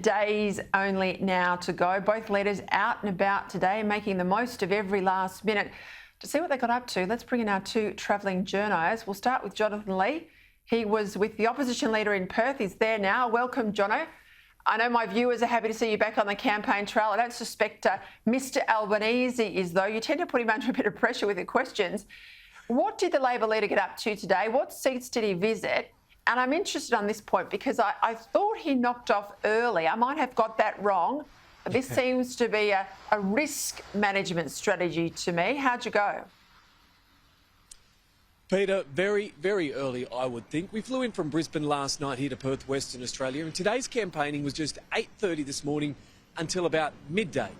days only now to go. Both leaders out and about today, making the most of every last minute. To see what they got up to, let's bring in our two travelling journos. We'll start with Jonathan Lea. He was with the opposition leader in Perth. He's there now. Welcome, Jono. I know my viewers are happy to see you back on the campaign trail. I don't suspect Mr Albanese is, though. You tend to put him under a bit of pressure with your questions. What did the Labor leader get up to today? What seats did he visit? And I'm interested on this point because I thought he knocked off early. I might have got that wrong. This seems to be a risk management strategy to me. How'd you go? Peter, very, very early, I would think. We flew in from Brisbane last night here to Perth, Western Australia, and today's campaigning was just 8:30 this morning until about midday.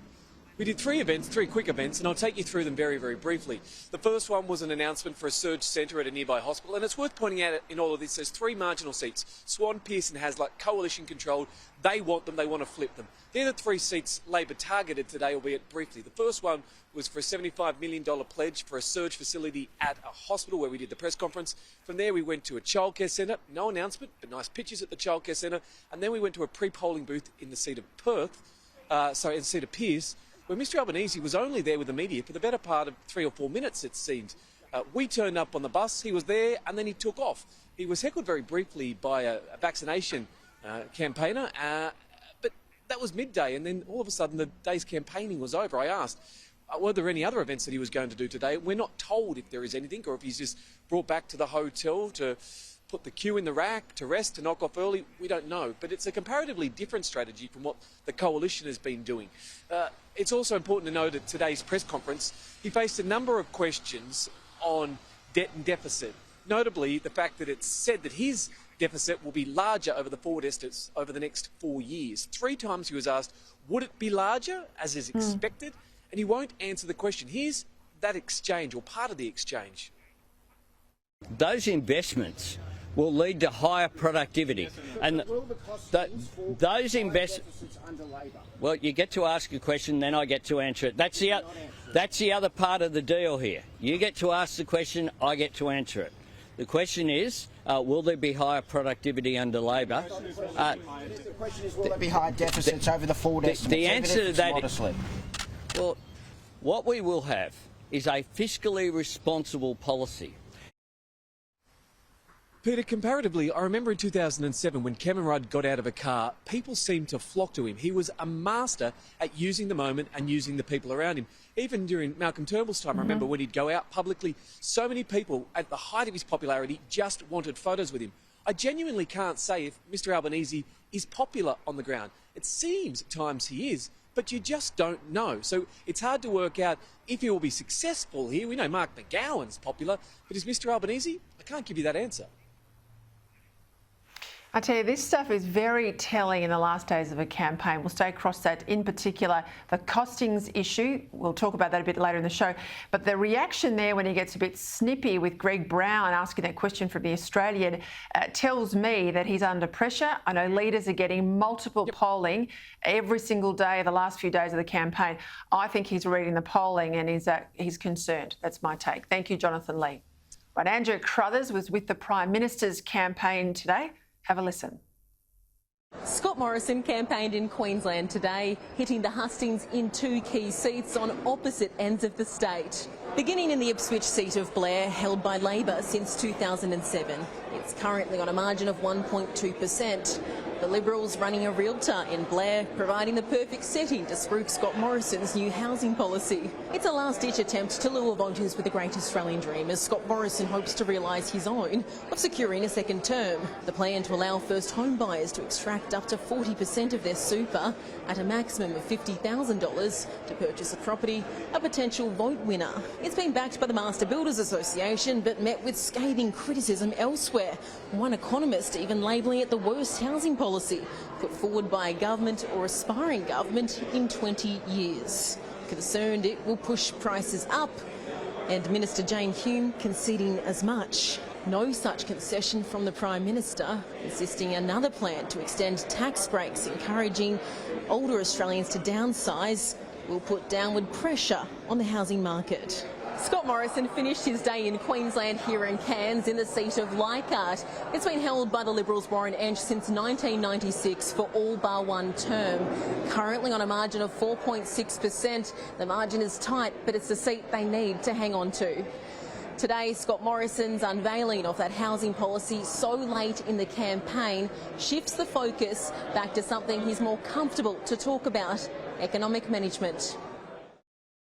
We did three quick events, and I'll take you through them very, very briefly. The first one was an announcement for a surge centre at a nearby hospital, and it's worth pointing out in all of this, there's three marginal seats. Swan, Pearson, Hasluck, coalition controlled. They want them, they want to flip them. They're the three seats Labor targeted today, albeit briefly. The first one was for a $75 million pledge for a surge facility at a hospital where we did the press conference. From there, we went to a childcare centre, no announcement, but nice pictures at the childcare centre. And then we went to a pre-polling booth in the seat of in the seat of Pearce, where Mr Albanese was only there with the media for the better part of 3 or 4 minutes, it seemed. We turned up on the bus, he was there, and then he took off. He was heckled very briefly by a vaccination campaigner, but that was midday, and then all of a sudden the day's campaigning was over. I asked, were there any other events that he was going to do today? We're not told if there is anything, or if he's just brought back to the hotel to put the queue in the rack, to rest, to knock off early. We don't know, but it's a comparatively different strategy from what the coalition has been doing. It's also important to note at today's press conference, he faced a number of questions on debt and deficit, notably the fact that it's said that his deficit will be larger over the forward estimates over the next 4 years. 3 times he was asked, would it be larger, as is expected? And he won't answer the question. Here's that exchange, or part of the exchange. Those investments will lead to higher productivity. And those investments under Labor. Well, you get to ask a question, then I get to answer it. That's the other part of the deal here. You get to ask the question, I get to answer it. The question is, will there be higher productivity under Labor? The question is, will there be higher deficits over the forward estimates? The answer to that, well, what we will have is a fiscally responsible policy. Peter, comparatively, I remember in 2007 when Cameron Rudd got out of a car, people seemed to flock to him. He was a master at using the moment and using the people around him. Even during Malcolm Turnbull's time, I remember when he'd go out publicly, so many people at the height of his popularity just wanted photos with him. I genuinely can't say if Mr Albanese is popular on the ground. It seems at times he is, but you just don't know. So it's hard to work out if he will be successful here. We know Mark McGowan's popular, but is Mr Albanese? I can't give you that answer. I tell you, this stuff is very telling in the last days of a campaign. We'll stay across that, in particular, the costings issue. We'll talk about that a bit later in the show. But the reaction there when he gets a bit snippy with Greg Brown asking that question from The Australian tells me that he's under pressure. I know leaders are getting multiple polling every single day of the last few days of the campaign. I think he's reading the polling and he's concerned. That's my take. Thank you, Jonathan Lea. Right, Andrew Crothers was with the Prime Minister's campaign today. Have a listen. Scott Morrison campaigned in Queensland today, hitting the hustings in 2 key seats on opposite ends of the state. Beginning in the Ipswich seat of Blair, held by Labor since 2007. It's currently on a margin of 1.2%. The Liberals running a realtor in Blair, providing the perfect setting to spruik Scott Morrison's new housing policy. It's a last-ditch attempt to lure voters with the great Australian dream, as Scott Morrison hopes to realise his own of securing a second term. The plan to allow first home buyers to extract up to 40% of their super at a maximum of $50,000 to purchase a property, a potential vote winner. It's been backed by the Master Builders Association, but met with scathing criticism elsewhere. One economist even labelling it the worst housing policy put forward by a government or aspiring government in 20 years. Concerned it will push prices up, and Minister Jane Hume conceding as much. No such concession from the Prime Minister, insisting another plan to extend tax breaks encouraging older Australians to downsize will put downward pressure on the housing market. Scott Morrison finished his day in Queensland here in Cairns in the seat of Leichhardt. It's been held by the Liberals' Warren Entsch since 1996 for all bar one term. Currently on a margin of 4.6%. The margin is tight, but it's the seat they need to hang on to. Today, Scott Morrison's unveiling of that housing policy so late in the campaign shifts the focus back to something he's more comfortable to talk about: economic management.